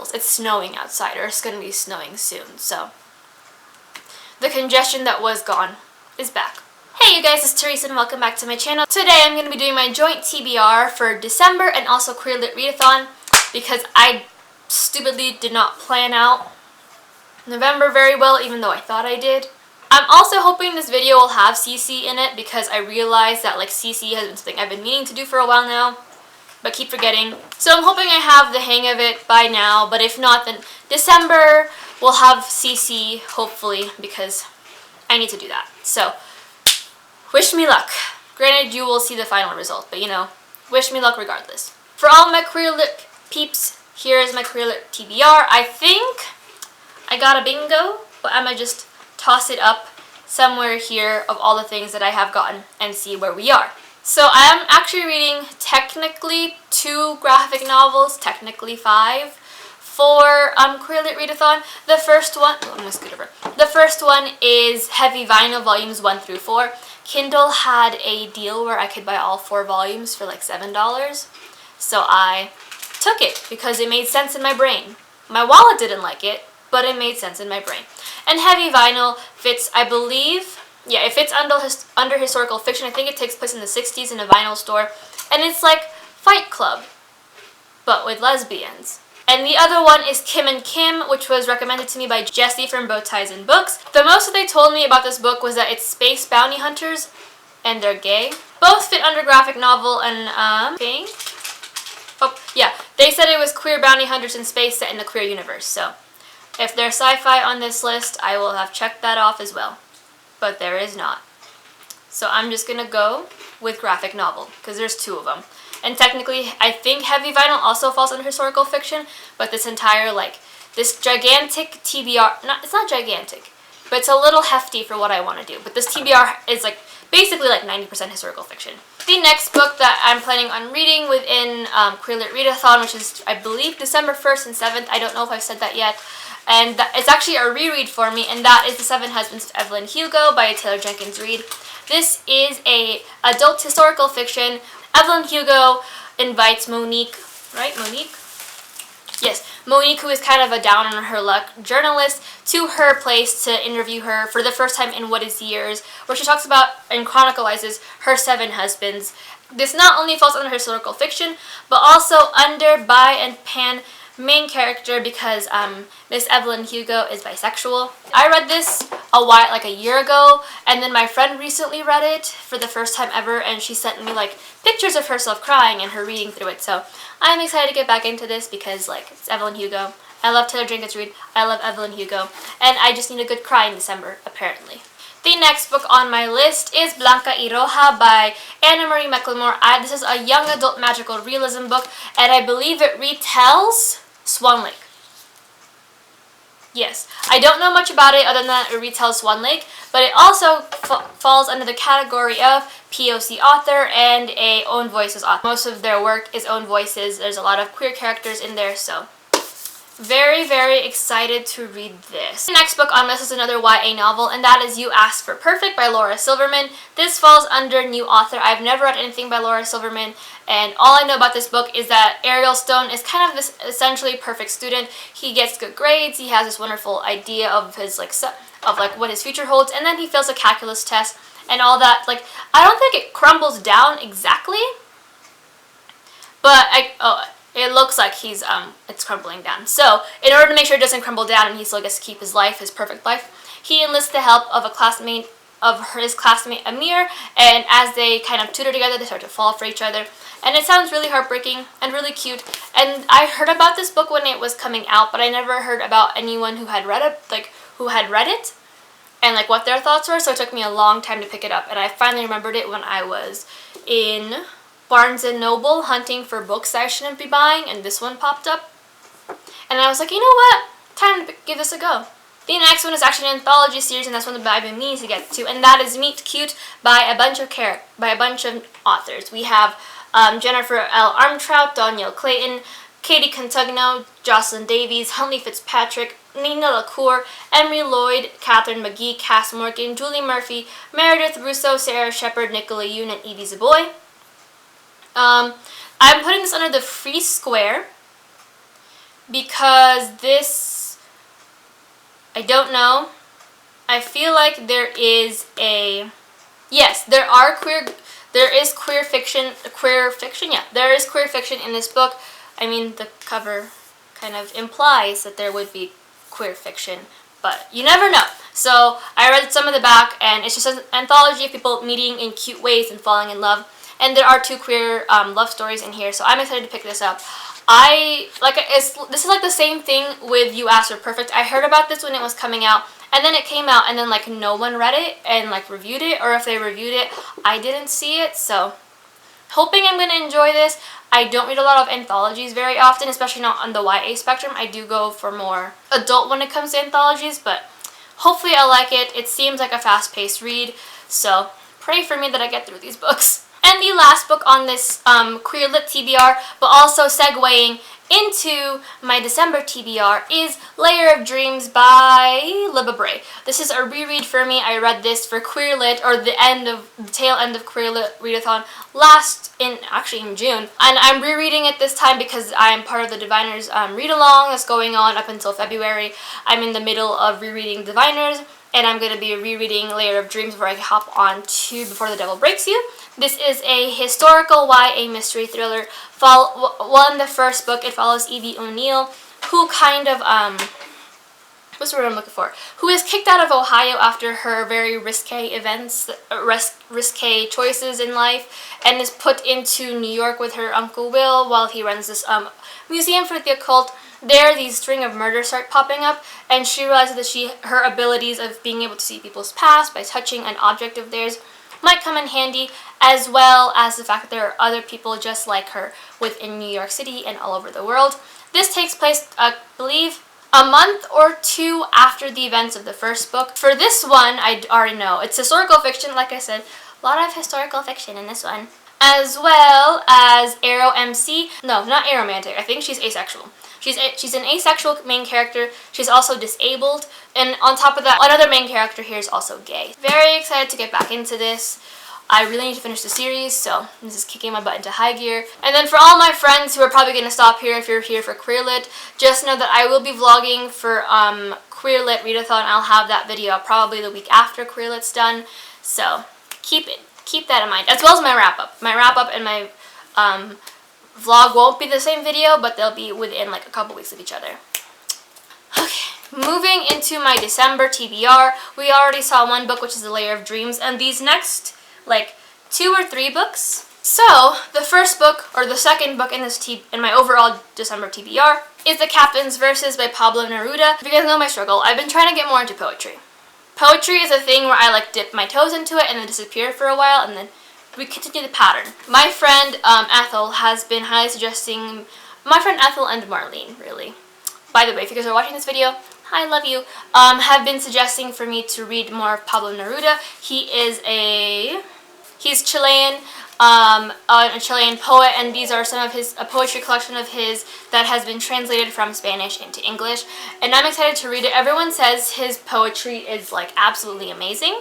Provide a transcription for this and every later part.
feels. It's snowing outside, or it's going to be snowing soon, so the congestion that was gone is back. Hey you guys, it's Teresa and welcome back to my channel. Today I'm going to be doing my joint TBR for December and also Queer Lit Readathon because I stupidly did not plan out November very well, even though I thought I did. I'm also hoping this video will have CC in it because I realized that like CC has been something I've been meaning to do for a while now, but keep forgetting. So I'm hoping I have the hang of it by now, but if not, then December will have CC, hopefully, because I need to do that. So, wish me luck. Granted, you will see the final result, but you know, wish me luck regardless. For all my Queer Lit peeps, here is my Queer Lit TBR. I think I got a bingo, but I'm gonna just toss it up somewhere here of all the things that I have gotten and see where we are. So I am actually reading technically 2 graphic novels, technically 5, for Queer Lit Readathon. The first one, I'm gonna scoot over. The first one is Heavy Vinyl Volumes 1 through 4. Kindle had a deal where I could buy all 4 volumes for like $7. So I took it because it made sense in my brain. My wallet didn't like it, but it made sense in my brain. And Heavy Vinyl fits, I believe, yeah, it fits under historical fiction. I think it takes place in the 60s in a vinyl store. And it's like Fight Club, but with lesbians. And the other one is Kim and Kim, which was recommended to me by Jessie from Bow Ties and Books. The most that they told me about this book was that it's space bounty hunters, and they're gay. Both fit under graphic novel and, thing. Oh, yeah, they said it was queer bounty hunters in space set in the queer universe, so if there's sci-fi on this list, I will have checked that off as well. But there is not. So I'm just gonna go with graphic novel, because there's 2 of them. And technically, I think Heavy Vinyl also falls under historical fiction, but this entire, like, this gigantic TBR, it's not gigantic, but it's a little hefty for what I want to do. But this TBR is, like, basically, like, 90% historical fiction. The next book that I'm planning on reading within Queer Lit Readathon, which is, I believe, December 1st and 7th. I don't know if I've said that yet. And it's actually a reread for me, and that is The Seven Husbands of Evelyn Hugo by Taylor Jenkins Reid. This is a adult historical fiction. Evelyn Hugo invites Monique, right? Monique? Yes, Monique, who is kind of a down on her luck journalist, to her place to interview her for the first time in what is years, where she talks about and chronicalizes her 7 husbands. This not only falls under historical fiction, but also under bi and pan main character because Miss Evelyn Hugo is bisexual. I read this like a year ago, and then my friend recently read it for the first time ever, and she sent me like pictures of herself crying and her reading through it. So I'm excited to get back into this because like it's Evelyn Hugo. I love Taylor Jenkins Reid. I love Evelyn Hugo, and I just need a good cry in December apparently. The next book on my list is Blanca y Roja by Anna Marie McLemore. This is a young adult magical realism book, and I believe it retells Swan Lake. Yes, I don't know much about it other than that it retells Swan Lake, but it also falls under the category of POC author and a own voices author. Most of their work is own voices. There's a lot of queer characters in there, so very, very excited to read this. The next book on this is another YA novel, and that is You Asked for Perfect by Laura Silverman. This falls under new author. I've never read anything by Laura Silverman, and all I know about this book is that Ariel Stone is kind of this essentially perfect student. He gets good grades, he has this wonderful idea of his what his future holds, and then he fails a calculus test and all that. Like, I don't think it crumbles down exactly, but it looks like it's crumbling down. So, in order to make sure it doesn't crumble down and he still gets to keep his life, his perfect life, he enlists the help of his classmate Amir, and as they kind of tutor together, they start to fall for each other. And it sounds really heartbreaking and really cute. And I heard about this book when it was coming out, but I never heard about anyone who had read it, and like what their thoughts were, so it took me a long time to pick it up. And I finally remembered it when I was in Barnes & Noble hunting for books I shouldn't be buying, and this one popped up. And I was like, you know what? Time to give this a go. The next one is actually an anthology series, and that's one that I've been meaning to get to, and that is Meet Cute by a bunch of authors. We have Jennifer L. Armentrout, Danielle Clayton, Katie Cantugno, Jocelyn Davies, Huntley Fitzpatrick, Nina LaCour, Emery Lloyd, Catherine McGee, Cass Morgan, Julie Murphy, Meredith Russo, Sarah Shepard, Nicola Yoon, and Evie Zaboy. I'm putting this under the Free Square because this, I don't know. I feel like there is a, yes, there is queer fiction, yeah, there is queer fiction in this book. I mean, the cover kind of implies that there would be queer fiction, but you never know. So I read some of the back, and it's just an anthology of people meeting in cute ways and falling in love. And there are 2 queer love stories in here, so I'm excited to pick this up. This is like the same thing with You Asked Her Perfect. I heard about this when it was coming out, and then it came out, and then like no one read it and like reviewed it, or if they reviewed it, I didn't see it. So hoping I'm going to enjoy this. I don't read a lot of anthologies very often, especially not on the YA spectrum. I do go for more adult when it comes to anthologies, but hopefully I like it. It seems like a fast-paced read, so pray for me that I get through these books. And the last book on this queer lit TBR, but also segueing into my December TBR, is Layer of Dreams by Libba Bray. This is a reread for me. I read this for Queer Lit, or the tail end of Queer Lit Readathon actually in June. And I'm rereading it this time because I'm part of the Diviners read-along that's going on up until February. I'm in the middle of rereading Diviners, and I'm going to be rereading Layer of Dreams before I hop on to Before the Devil Breaks You. This is a historical YA mystery thriller. In the first book, it follows Evie O'Neill, who kind of, what's the word I'm looking for? Who is kicked out of Ohio after her very risque choices in life, and is put into New York with her Uncle Will while he runs this museum for the occult. There, these string of murders start popping up, and she realizes that her abilities of being able to see people's past by touching an object of theirs might come in handy, as well as the fact that there are other people just like her within New York City and all over the world. This takes place, I believe, a month or 2 after the events of the first book. For this one, I already know. It's historical fiction, like I said. A lot of historical fiction in this one. As well as Arrow MC. No, not aromantic. I think she's asexual. She's an asexual main character. She's also disabled. And on top of that, another main character here is also gay. Very excited to get back into this. I really need to finish the series, so this is kicking my butt into high gear. And then for all my friends who are probably going to stop here if you're here for Queer Lit, just know that I will be vlogging for Queer Lit Readathon. I'll have that video up probably the week after Queer Lit's done, so keep that in mind, as well as my wrap-up. My wrap-up and my vlog won't be the same video, but they'll be within like a couple weeks of each other. Okay, moving into my December TBR, we already saw one book, which is The Layer of Dreams, and these next like 2 or 3 books. So the first book, or the second book in my overall December TBR, is The Captain's Verses by Pablo Neruda. If you guys know my struggle, I've been trying to get more into poetry. Poetry is a thing where I like dip my toes into it and then disappear for a while, and then we continue the pattern. My friend Ethel has been highly suggesting, my friend Ethel and Marlene, really. By the way, if you guys are watching this video, hi, love you, have been suggesting for me to read more of Pablo Neruda. He's Chilean, a Chilean poet, and these are some of a poetry collection of his that has been translated from Spanish into English, and I'm excited to read it. Everyone says his poetry is like absolutely amazing,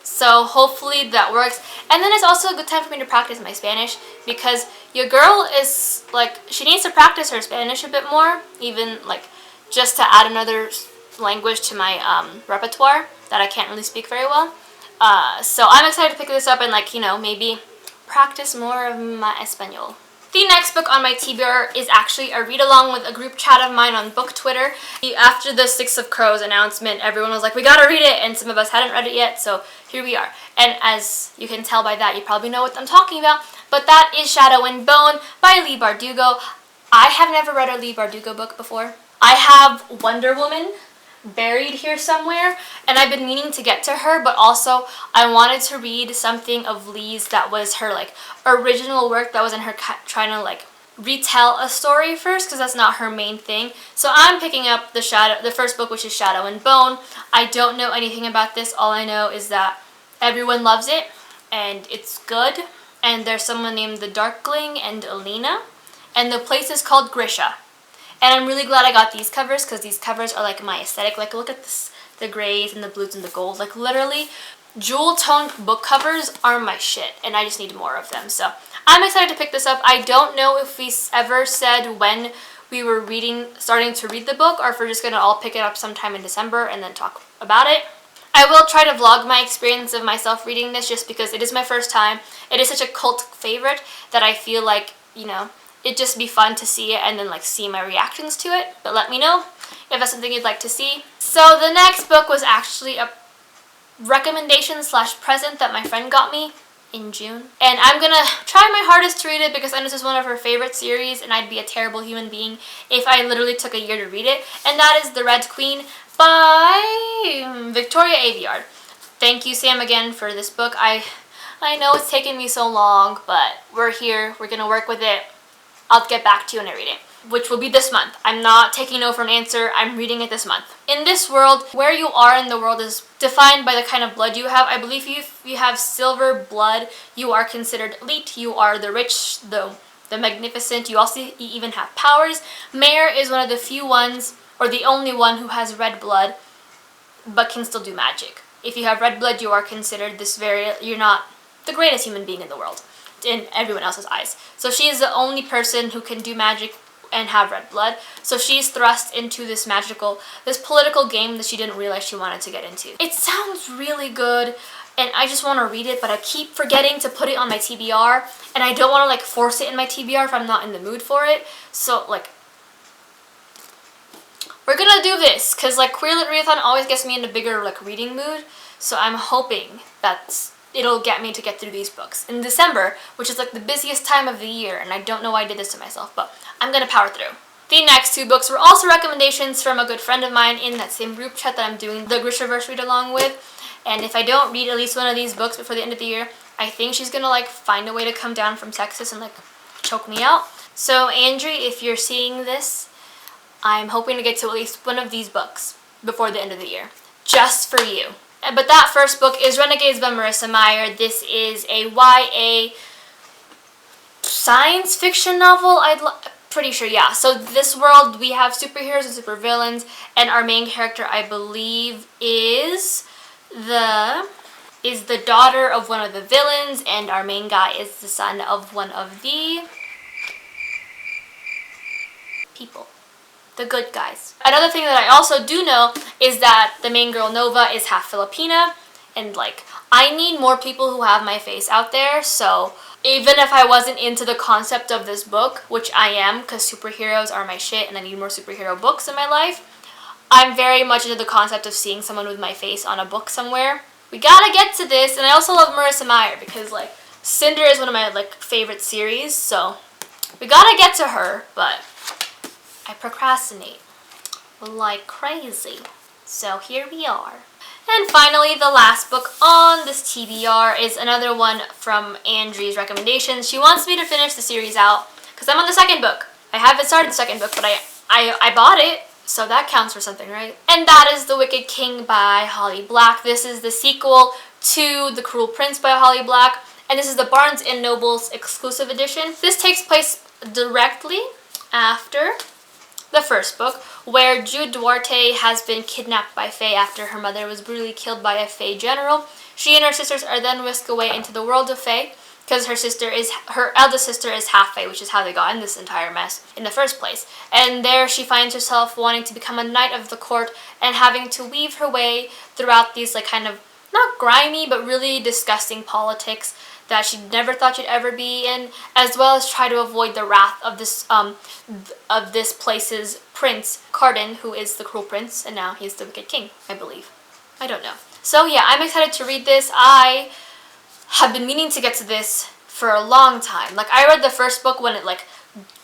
so hopefully that works. And then it's also a good time for me to practice my Spanish, because your girl is like, she needs to practice her Spanish a bit more, even like just to add another language to my repertoire that I can't really speak very well. So I'm excited to pick this up and, like, you know, maybe practice more of my Espanol. The next book on my TBR is actually a read-along with a group chat of mine on book Twitter. After the Six of Crows announcement, everyone was like, we gotta read it, and some of us hadn't read it yet, so here we are. And as you can tell by that, you probably know what I'm talking about, but that is Shadow and Bone by Leigh Bardugo. I have never read a Leigh Bardugo book before. I have Wonder Woman buried here somewhere, and I've been meaning to get to her, but also I wanted to read something of Leigh's that was her like original work, that wasn't her trying to like retell a story first, because that's not her main thing. So I'm picking up the first book, which is Shadow and Bone. I don't know anything about this. All I know is that everyone loves it and it's good, and there's someone named the Darkling and Alina, and the place is called Grisha. And I'm really glad I got these covers, because these covers are like my aesthetic. Like, look at this, the grays and the blues and the golds. Like, literally, jewel-toned book covers are my shit, and I just need more of them. So I'm excited to pick this up. I don't know if we ever said when we were starting to read the book, or if we're just gonna all pick it up sometime in December and then talk about it. I will try to vlog my experience of myself reading this just because it is my first time. It is such a cult favorite that I feel like, you know, it'd just be fun to see it and then like see my reactions to it. But let me know if that's something you'd like to see. So the next book was actually a recommendation / present that my friend got me in June. And I'm gonna try my hardest to read it because I know this is one of her favorite series and I'd be a terrible human being if I literally took a year to read it. And that is The Red Queen by Victoria Aveyard. Thank you, Sam, again for this book. I know it's taken me so long, but we're here. We're gonna work with it. I'll get back to you when I read it, which will be this month. I'm not taking no for an answer. I'm reading it this month. In this world, where you are in the world is defined by the kind of blood you have. I believe if you have silver blood, you are considered elite. You are the rich, the magnificent. You even have powers. Mayor is one of the few ones, or the only one who has red blood, but can still do magic. If you have red blood, you are considered you're not the greatest human being in the world, in everyone else's eyes. So she is the only person who can do magic and have red blood. So she's thrust into this political game that she didn't realize she wanted to get into. It sounds really good, and I just want to read it, but I keep forgetting to put it on my TBR, and I don't want to like force it in my TBR if I'm not in the mood for it. So like, we're gonna do this, because like Queer Lit Readathon always gets me in a bigger like reading mood, so I'm hoping that it'll get me to get through these books in December, which is like the busiest time of the year, and I don't know why I did this to myself, but I'm gonna power through. The next two books were also recommendations from a good friend of mine in that same group chat that I'm doing the Grishaverse read along with, and if I don't read at least one of these books before the end of the year, I think she's gonna like find a way to come down from Texas and like choke me out. So Andrew, if you're seeing this, I'm hoping to get to at least one of these books before the end of the year, just for you. But that first book is Renegades by Marissa Meyer. This is a YA science fiction novel, pretty sure, yeah. So this world, we have superheroes and supervillains, and our main character, I believe, is the daughter of one of the villains, and our main guy is the son of one of the people. The good guys. Another thing that I also do know is that the main girl, Nova, is half Filipina, and like, I need more people who have my face out there, so even if I wasn't into the concept of this book, which I am, because superheroes are my shit and I need more superhero books in my life, I'm very much into the concept of seeing someone with my face on a book somewhere. We gotta get to this, and I also love Marissa Meyer because like, Cinder is one of my like favorite series, so we gotta get to her, but I procrastinate like crazy. So here we are. And finally, the last book on this TBR is another one from Andrew's recommendations. She wants me to finish the series out because I'm on the second book. I haven't started the second book, but I bought it, so that counts for something, right? And that is The Wicked King by Holly Black. This is the sequel to The Cruel Prince by Holly Black, and this is the Barnes & Noble's exclusive edition. This takes place directly after the first book, where Jude Duarte has been kidnapped by Fae after her mother was brutally killed by a Fae general. She and her sisters are then whisked away into the world of Fae, because her eldest sister is half Fae, which is how they got in this entire mess in the first place. And there she finds herself wanting to become a knight of the court and having to weave her way throughout these like kind of not grimy but really disgusting politics that she never thought she'd ever be in, as well as try to avoid the wrath of this place's prince, Carden, who is the cruel prince, and now he's the Wicked King, I believe. I don't know. So yeah, I'm excited to read this. I have been meaning to get to this for a long time. Like, I read the first book when it like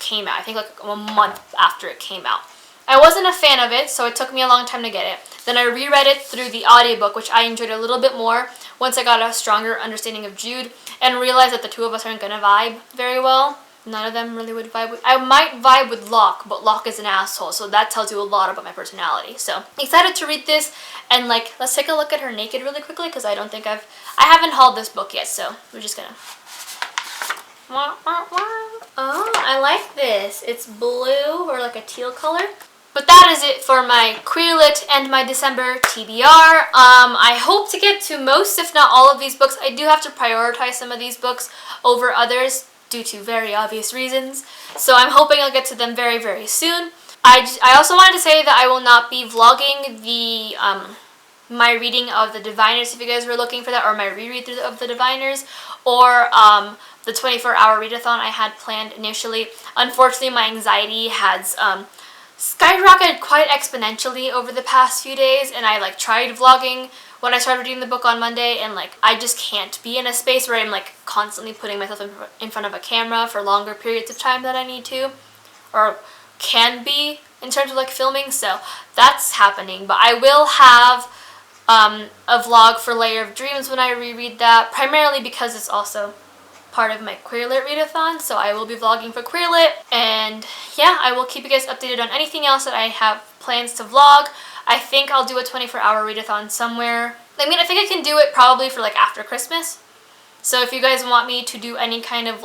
came out. I think like a month after it came out. I wasn't a fan of it, so it took me a long time to get it. Then I reread it through the audiobook, which I enjoyed a little bit more once I got a stronger understanding of Jude and realized that the two of us aren't going to vibe very well. None of them really would vibe with... I might vibe with Locke, but Locke is an asshole, so that tells you a lot about my personality. So, excited to read this, and like, let's take a look at her naked really quickly, because I haven't hauled this book yet, so we're just gonna... Oh, I like this. It's blue, or like a teal color. But that is it for my Queer Lit and my December TBR. I hope to get to most, if not all of these books. I do have to prioritize some of these books over others due to very obvious reasons. So I'm hoping I'll get to them very, very soon. I also wanted to say that I will not be vlogging the my reading of the Diviners if you guys were looking for that, or my reread of the Diviners, or the 24-hour readathon I had planned initially. Unfortunately, my anxiety has skyrocketed quite exponentially over the past few days, and I tried vlogging when I started reading the book on Monday, and I just can't be in a space where I'm constantly putting myself in front of a camera for longer periods of time than I need to, or can be in terms of filming. So that's happening, but I will have a vlog for Layer of Dreams when I reread that, primarily because it's also part of my Queerlit readathon, so I will be vlogging for Queerlit, and yeah, I will keep you guys updated on anything else that I have plans to vlog. I think I'll do a 24-hour readathon somewhere. I mean, I think I can do it probably for after Christmas. So if you guys want me to do any kind of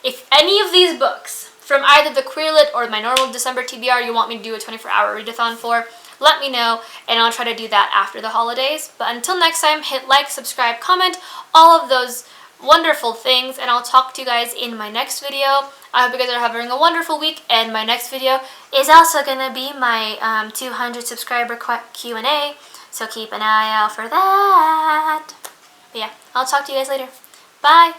if any of these books from either the Queerlit or my normal December TBR you want me to do a 24-hour readathon for, let me know, and I'll try to do that after the holidays. But until next time, hit like, subscribe, comment, all of those wonderful things, and I'll talk to you guys in my next video. I hope you guys are having a wonderful week, and my next video is also going to be my 200 subscriber Q&A, so keep an eye out for that. But yeah, I'll talk to you guys later. Bye!